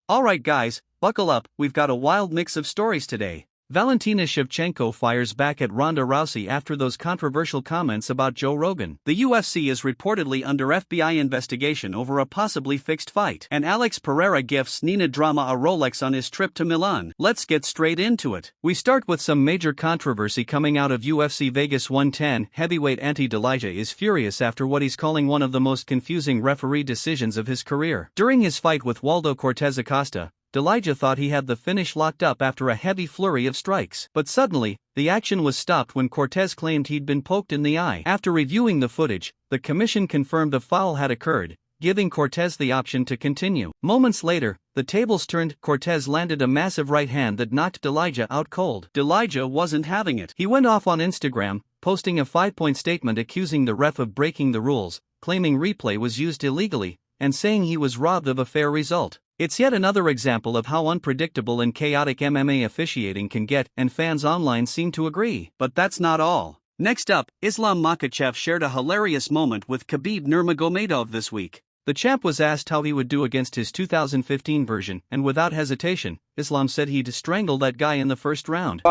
Alright guys, buckle up, we've got a wild mix of stories today. Valentina Shevchenko fires back at Ronda Rousey after those controversial comments about Joe Rogan. The UFC is reportedly under FBI investigation over a possibly fixed fight. And Alex Pereira gifts Nina Drama a Rolex on his trip to Milan. Let's get straight into it. We start with some major controversy coming out of UFC Vegas 110. Heavyweight Ante Dillashaw is furious after what he's calling one of the most confusing referee decisions of his career. During his fight with Waldo Cortez Acosta, Dillashaw thought he had the finish locked up after a heavy flurry of strikes. But suddenly, the action was stopped when Cortez claimed he'd been poked in the eye. After reviewing the footage, the commission confirmed a foul had occurred, giving Cortez the option to continue. Moments later, the tables turned. Cortez landed a massive right hand that knocked Dillashaw out cold. Dillashaw wasn't having it. He went off on Instagram, posting a 5-point statement accusing the ref of breaking the rules, claiming replay was used illegally, and saying he was robbed of a fair result. It's yet another example of how unpredictable and chaotic MMA officiating can get, and fans online seem to agree. But that's not all. Next up, Islam Makhachev shared a hilarious moment with Khabib Nurmagomedov this week. The champ was asked how he would do against his 2015 version, and without hesitation, Islam said he'd strangle that guy in the first round.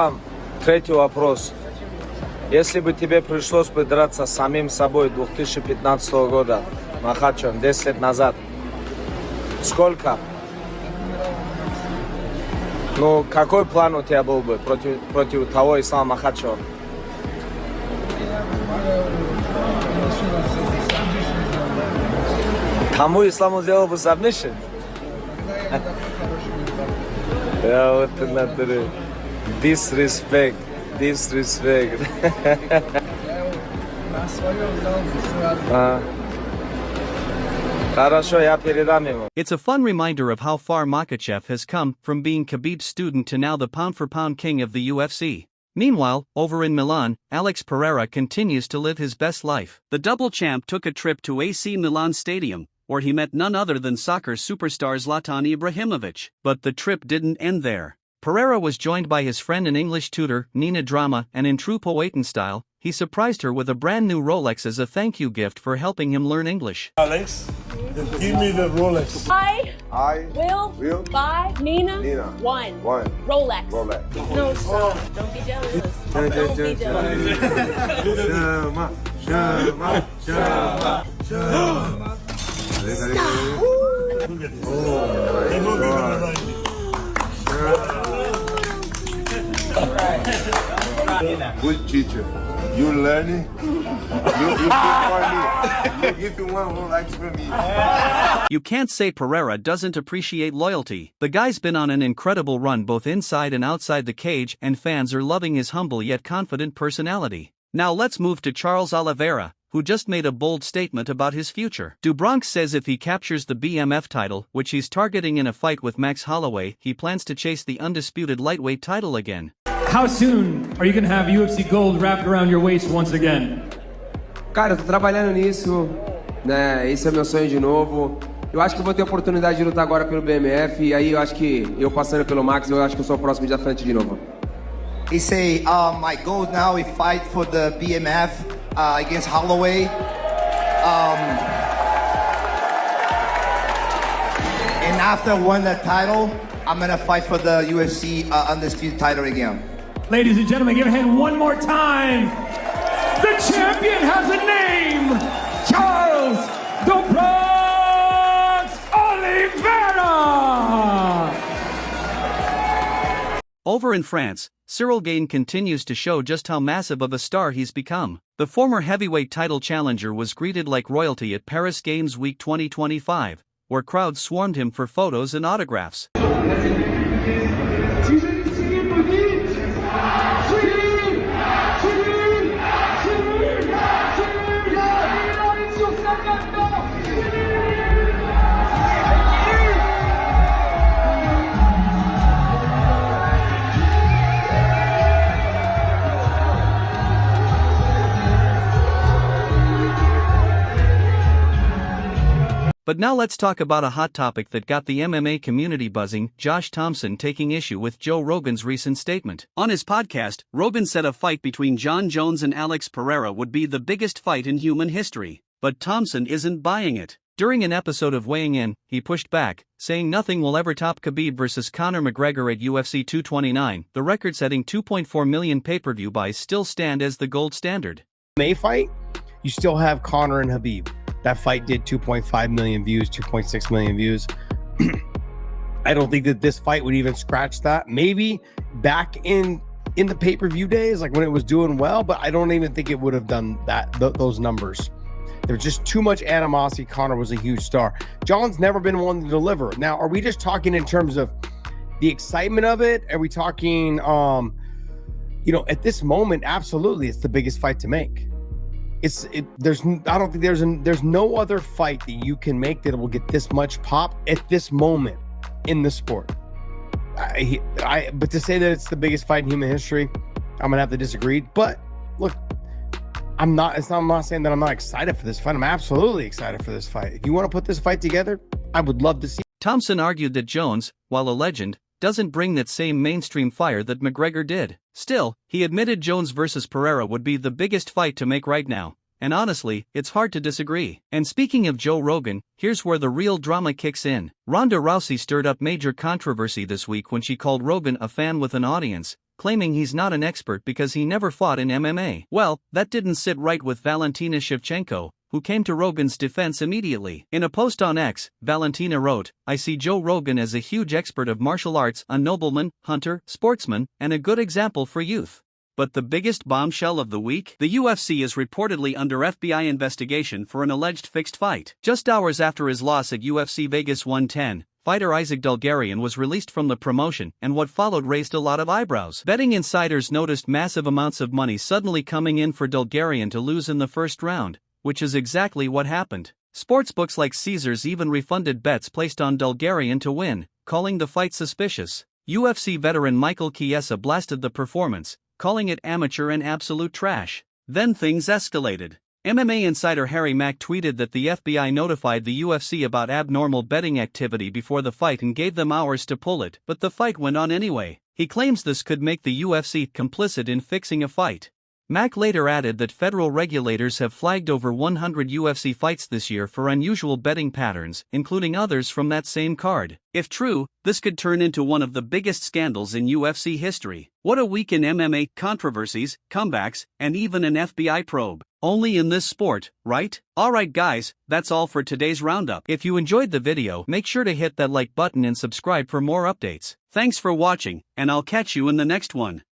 Третий вопрос. Если бы тебе пришлось бы драться с самим собой 2015 года, Makhachev, 10 лет назад, сколько? Ну, какой план у тебя был бы против того Ислама Макхачева? Тому Исламу сделал бы submission? Я вот это натуре. Disrespect. It's a fun reminder of how far Makhachev has come, from being Khabib's student to now the pound-for-pound king of the UFC. Meanwhile, over in Milan, Alex Pereira continues to live his best life. The double champ took a trip to AC Milan Stadium, where he met none other than soccer superstar Zlatan Ibrahimovic. But the trip didn't end there. Pereira was joined by his friend and English tutor, Nina Drama, and in true Poetan style, he surprised her with a brand new Rolex as a thank you gift for helping him learn English. Alex, give me the Rolex. I will buy Nina one Rolex. No, stop. Don't be jealous. Don't be Good teacher. You learning? You for me. You give me one Rolex for me. You can't say Pereira doesn't appreciate loyalty. The guy's been on an incredible run both inside and outside the cage, and fans are loving his humble yet confident personality. Now let's move to Charles Oliveira, who just made a bold statement about his future. DuBronx says if he captures the BMF title, which he's targeting in a fight with Max Holloway, he plans to chase the undisputed lightweight title again. How soon are you going to have UFC gold wrapped around your waist once again? Cara, eu tô trabalhando nisso, né? Esse é meu sonho de novo. Eu acho que eu vou ter a oportunidade de lutar agora pelo BMF, e aí eu acho que eu passando pelo Max, eu acho que eu sou o próximo desafiante de novo. He say, my goal now is fight for the BMF against Holloway. And after I win that title, I'm gonna fight for the UFC undisputed title again. Ladies and gentlemen, give a hand one more time. The champion has a name, Charles "The Bronx" Oliveira. Over in France, Ciryl Gane continues to show just how massive of a star he's become. The former heavyweight title challenger was greeted like royalty at Paris Games Week 2025, where crowds swarmed him for photos and autographs. But now let's talk about a hot topic that got the MMA community buzzing: Josh Thompson taking issue with Joe Rogan's recent statement. On his podcast, Rogan said a fight between Jon Jones and Alex Pereira would be the biggest fight in human history. But Thompson isn't buying it. During an episode of Weighing In, he pushed back, saying nothing will ever top Khabib vs. Conor McGregor at UFC 229. The record-setting 2.4 million pay-per-view buys still stand as the gold standard. May fight, you still have Conor and Khabib. That fight did 2.5 million views, 2.6 million views. I don't think that this fight would even scratch that. Maybe back in the pay-per-view days, like when it was doing well, but I don't even think it would have done that. Those numbers. There's just too much animosity. Conor was a huge star. John's never been one to deliver. Now, are we just talking in terms of the excitement of it? Are we talking, at this moment, absolutely, it's the biggest fight to make. I don't think there's no other fight that you can make that will get this much pop at this moment in the sport. But to say that it's the biggest fight in human history, I'm gonna have to disagree. But look, I'm not saying that I'm not excited for this fight. I'm absolutely excited for this fight. If you want to put this fight together, I would love to see. Thompson argued that Jones, while a legend, doesn't bring that same mainstream fire that McGregor did. Still, he admitted Jones versus Pereira would be the biggest fight to make right now, and honestly, it's hard to disagree. And speaking of Joe Rogan, here's where the real drama kicks in. Ronda Rousey stirred up major controversy this week when she called Rogan a fan with an audience, claiming he's not an expert because he never fought in MMA. Well, that didn't sit right with Valentina Shevchenko, who came to Rogan's defense immediately. In a post on X, Valentina wrote, "I see Joe Rogan as a huge expert of martial arts, a nobleman, hunter, sportsman, and a good example for youth." But the biggest bombshell of the week? The UFC is reportedly under FBI investigation for an alleged fixed fight. Just hours after his loss at UFC Vegas 110, fighter Isaac Dulgarian was released from the promotion, and what followed raised a lot of eyebrows. Betting insiders noticed massive amounts of money suddenly coming in for Dulgarian to lose in the first round, which is exactly what happened. Sportsbooks like Caesars even refunded bets placed on Dulgarian to win, calling the fight suspicious. UFC veteran Michael Chiesa blasted the performance, calling it amateur and absolute trash. Then things escalated. MMA insider Harry Mack tweeted that the FBI notified the UFC about abnormal betting activity before the fight and gave them hours to pull it, but the fight went on anyway. He claims this could make the UFC complicit in fixing a fight. Mack later added that federal regulators have flagged over 100 UFC fights this year for unusual betting patterns, including others from that same card. If true, this could turn into one of the biggest scandals in UFC history. What a week in MMA: controversies, comebacks, and even an FBI probe. Only in this sport, right? Alright guys, that's all for today's roundup. If you enjoyed the video, make sure to hit that like button and subscribe for more updates. Thanks for watching, and I'll catch you in the next one.